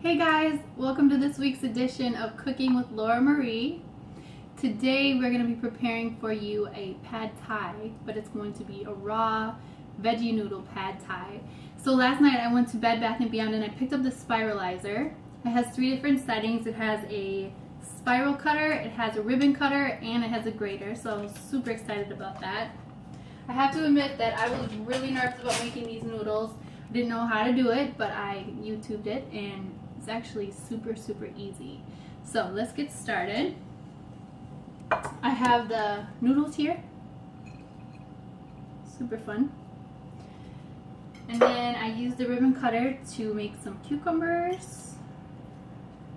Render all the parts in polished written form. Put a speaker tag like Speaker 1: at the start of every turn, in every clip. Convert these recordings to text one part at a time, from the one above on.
Speaker 1: Hey guys, welcome to this week's edition of Cooking with Laura Marie. Today we're going to be preparing for you a pad thai, but it's going to be a raw veggie noodle pad thai. So last night I went to Bed Bath & Beyond and I picked up the spiralizer. It has 3 different settings. It has a spiral cutter, it has a ribbon cutter, and it has a grater, so I was super excited about that. I have to admit that I was really nervous about making these noodles. I didn't know how to do it, but I YouTubed it and it's actually super easy. So let's get started. I have the noodles here. Super fun. And then I use the ribbon cutter to make some cucumbers,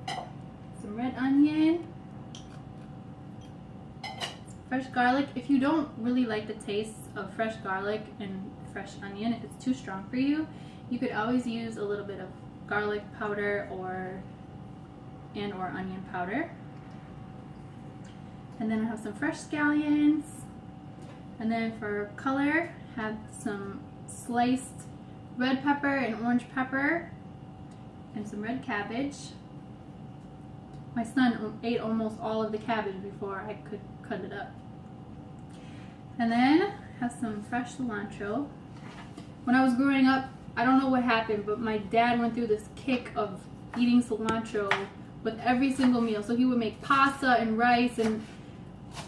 Speaker 1: some red onion, fresh garlic. If you don't really like the taste of fresh garlic and fresh onion, if it's too strong for you, you could always use a little bit of garlic powder or onion powder. And then I have some fresh scallions. And then for color, have some sliced red pepper and orange pepper and some red cabbage. My son ate almost all of the cabbage before I could cut it up. And then have some fresh cilantro. When I was growing up, I don't know what happened, but my dad went through this kick of eating cilantro with every single meal. So he would make pasta and rice, and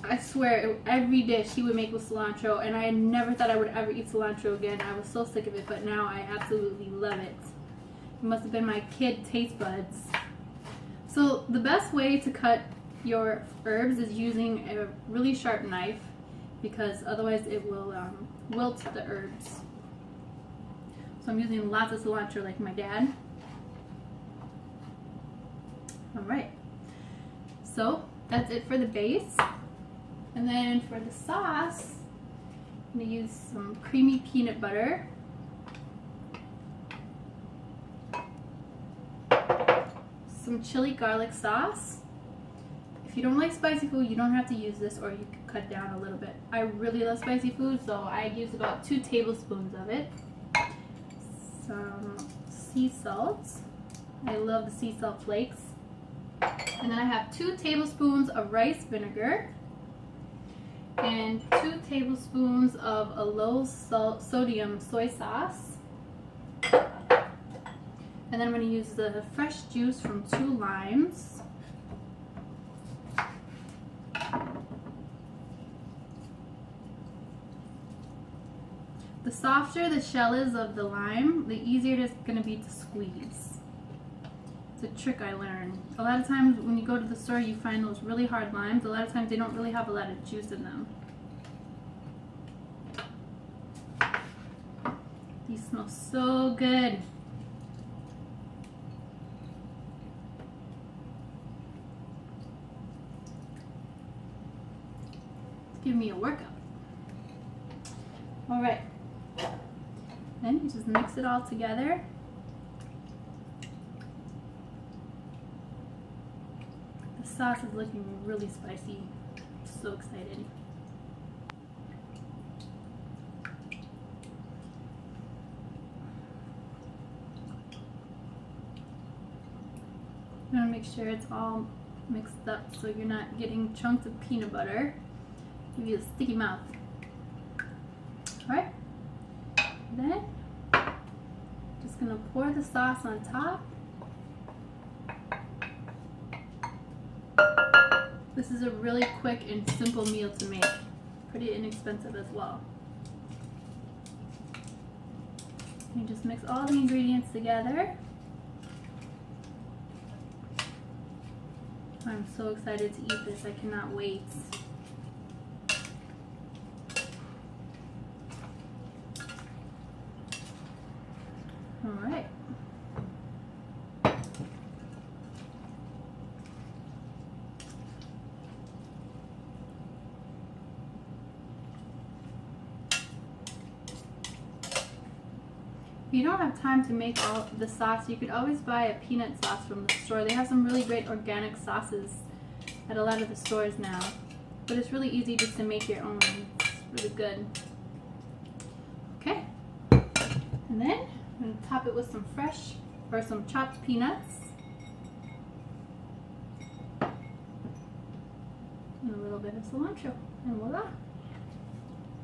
Speaker 1: I swear every dish he would make with cilantro, and I never thought I would ever eat cilantro again. I was so sick of it, but now I absolutely love it. It must have been my kid taste buds. So the best way to cut your herbs is using a really sharp knife, because otherwise it will wilt the herbs. So I'm using lots of cilantro like my dad. Alright, so that's it for the base. And then for the sauce, I'm going to use some creamy peanut butter, some chili garlic sauce. If you don't like spicy food, you don't have to use this, or you can cut down a little bit. I really love spicy food, so I use about 2 tablespoons of it. Some sea salt. I love the sea salt flakes. And then I have 2 tablespoons of rice vinegar and 2 tablespoons of a low sodium soy sauce. And then I'm going to use the fresh juice from 2 limes. The softer the shell is of the lime, the easier it is going to be to squeeze. It's a trick I learned. A lot of times when you go to the store, you find those really hard limes. A lot of times they don't really have a lot of juice in them. These smell so good. It's giving me a workout. All right. Then you just mix it all together. The sauce is looking really spicy. I'm so excited. I'm gonna make sure it's all mixed up so you're not getting chunks of peanut butter. Give you a sticky mouth. Alright. Then just gonna pour the sauce on top. This is a really quick and simple meal to make. Pretty inexpensive as well. You just mix all the ingredients together. I'm so excited to eat this. I cannot wait. Alright. If you don't have time to make all the sauce, you could always buy a peanut sauce from the store. They have some really great organic sauces at a lot of the stores now. But it's really easy just to make your own. It's really good. Okay. And then I'm going to top it with some fresh or some chopped peanuts. and a little bit of cilantro, and voila.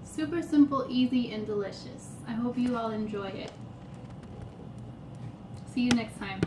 Speaker 1: Super simple, easy, and delicious. I hope you all enjoy it. See you next time.